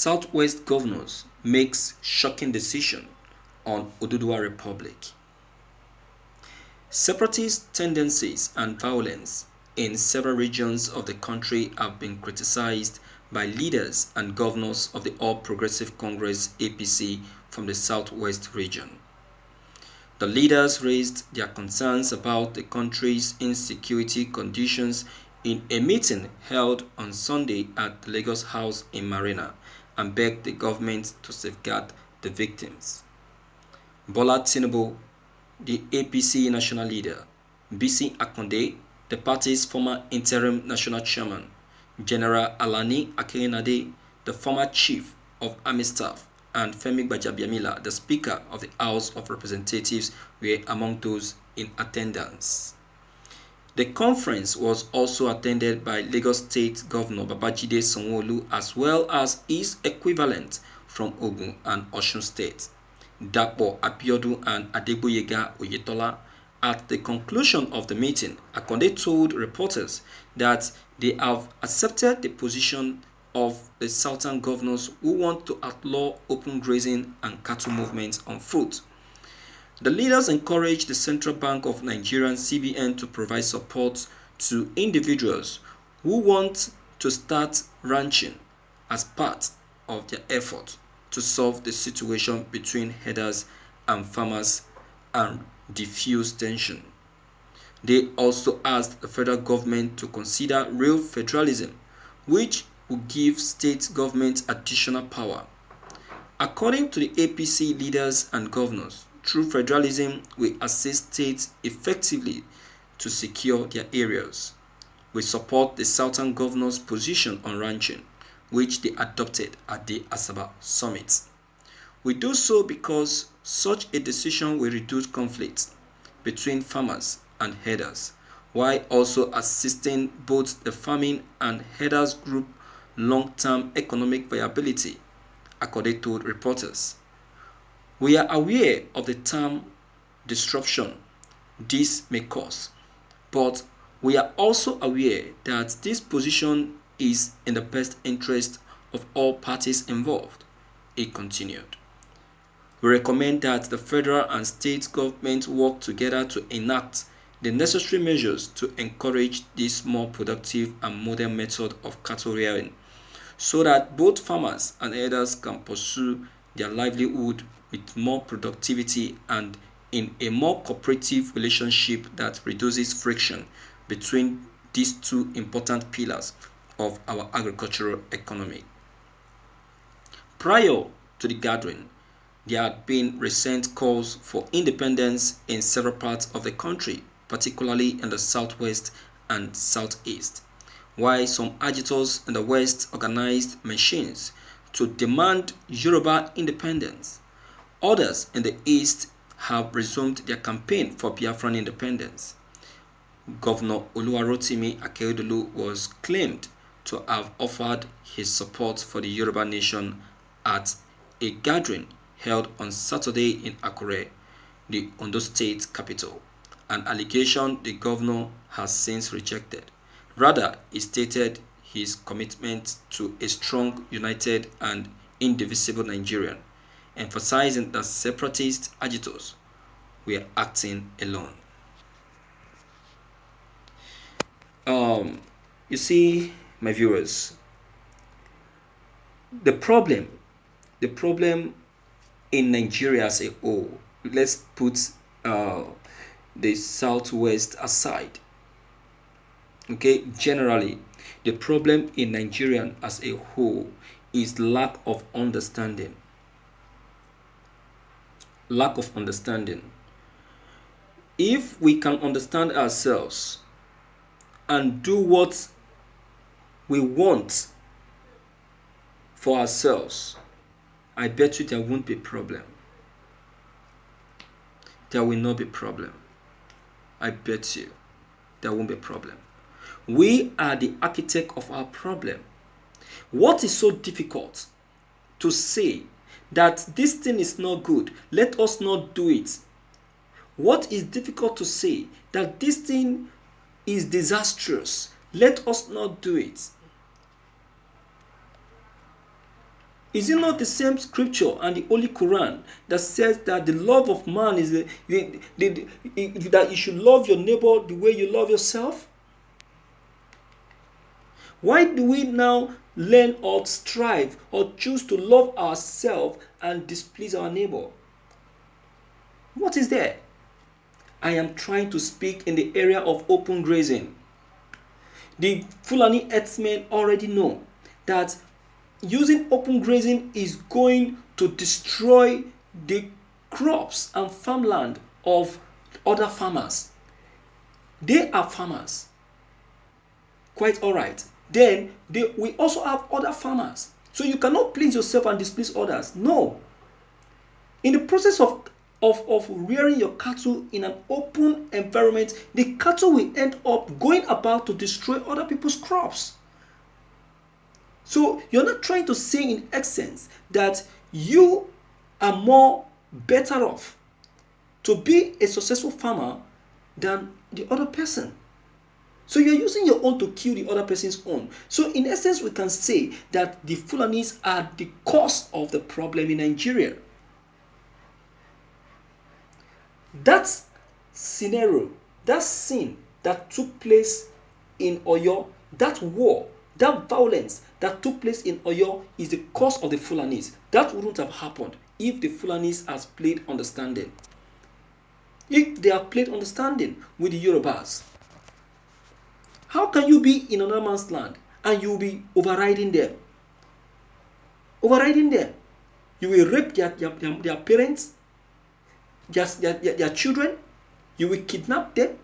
Southwest governors makes shocking decision on Oduduwa Republic. Separatist tendencies and violence in several regions of the country have been criticized by leaders and governors of the All Progressive Congress (APC) from the Southwest region. The leaders raised their concerns about the country's insecurity conditions in a meeting held on Sunday at the Lagos House in Marina and begged the government to safeguard the victims. Bola Tinubu, the APC national leader, Bisi Akonde, the party's former interim national chairman, General Alani Akinade, the former chief of army staff, and Femi Gbajabiamila, the Speaker of the House of Representatives, were among those in attendance. The conference was also attended by Lagos State Governor Babajide Sanwo-Olu as well as his equivalent from Ogun and Osun State, Dapo Abiodun and Adegboyega Oyetola. At the conclusion of the meeting, Akonde told reporters that they have accepted the position of the southern governors who want to outlaw open grazing and cattle movements on foot. The leaders encouraged the Central Bank of Nigeria (CBN) to provide support to individuals who want to start ranching as part of their effort to solve the situation between herders and farmers and diffuse tension. They also asked the federal government to consider real federalism, which would give state governments additional power. According to the APC leaders and governors, true federalism will assist states effectively to secure their areas. We support the southern governors' position on ranching, which they adopted at the Asaba Summit. We do so because such a decision will reduce conflicts between farmers and herders, while also assisting both the farming and herders group long-term economic viability, according to reporters. We are aware of the term disruption this may cause, but we are also aware that this position is in the best interest of all parties involved, he continued. We recommend that the federal and state governments work together to enact the necessary measures to encourage this more productive and modern method of cattle rearing, so that both farmers and herders can pursue their livelihood with more productivity and in a more cooperative relationship that reduces friction between these two important pillars of our agricultural economy. Prior to the gathering, there had been recent calls for independence in several parts of the country, particularly in the southwest and southeast, while some agitators in the west organized machines to demand Yoruba independence. Others in the east have resumed their campaign for Biafran independence. Governor Oluwarotimi Akeredolu was claimed to have offered his support for the Yoruba nation at a gathering held on Saturday in Akure, the Ondo State capital, an allegation the governor has since rejected. Rather, he stated his commitment to a strong, united, and indivisible Nigeria, emphasizing that separatist agitators were acting alone. You see, my viewers, the problem in Nigeria as a whole, let's put the southwest aside. Okay, generally, the problem in Nigeria as a whole is lack of understanding. Lack of understanding. If we can understand ourselves and do what we want for ourselves, I bet you there won't be a problem. There will not be a problem. I bet you there won't be a problem. We are the architect of our problem. What is so difficult to say that this thing is not good, let us not do it? What is difficult to say that this thing is disastrous, let us not do it? Is it not the same scripture and the Holy Quran that says that the love of man is that you should love your neighbor the way you love yourself? Why do we now learn or strive or choose to love ourselves and displease our neighbor? What is there? I am trying to speak in the area of open grazing. The Fulani herdsmen already know that using open grazing is going to destroy the crops and farmland of other farmers. They are farmers. Quite alright. Then we also have other farmers. So you cannot please yourself and displease others. No. In the process of rearing your cattle in an open environment, the cattle will end up going about to destroy other people's crops. So you're not trying to say in essence that you are more better off to be a successful farmer than the other person. So you're using your own to kill the other person's own. So in essence, we can say that the Fulanis are the cause of the problem in Nigeria. That scenario, that sin that took place in Oyo, that war, that violence that took place in Oyo is the cause of the Fulanis. That wouldn't have happened if the Fulanis has played understanding. If they have played understanding with the Yorubas. How can you be in another man's land and you will be overriding them? Overriding them. You will rape their parents, their children. You will kidnap them.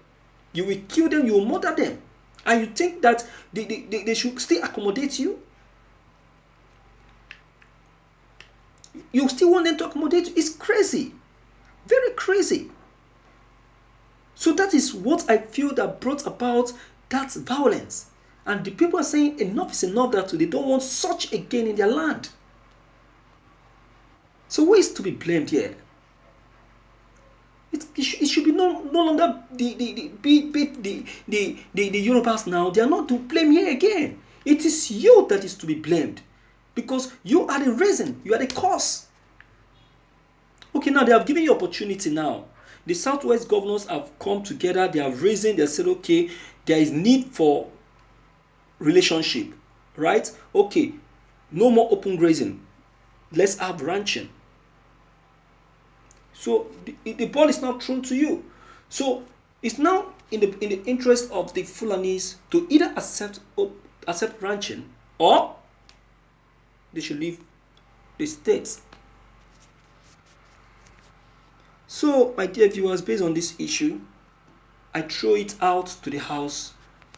You will kill them. You will murder them. And you think that they should still accommodate you? You still want them to accommodate you? It's crazy. Very crazy. So that is what I feel that brought about that violence. And the people are saying enough is enough, that they don't want such again in their land. So who is to be blamed here? It should be no longer the Yorubas now. They are not to blame here again. It is you that is to be blamed. Because you are the reason. You are the cause. Okay, now they have given you opportunity now. The Southwest governors have come together. They have reasoned. They said, okay, there is need for relationship. Right? Okay, no more open grazing. Let's have ranching. So the ball is now thrown to you. So it's now in the interest of the Fulanis to either accept ranching, or they should leave the states. So, my dear viewers, based on this issue, I throw it out to the House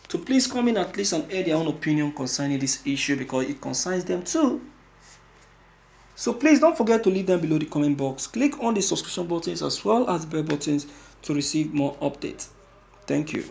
to please come in at least and air their own opinion concerning this issue, because it concerns them too. So please don't forget to leave them below the comment box. Click on the subscription buttons as well as the bell buttons to receive more updates. Thank you.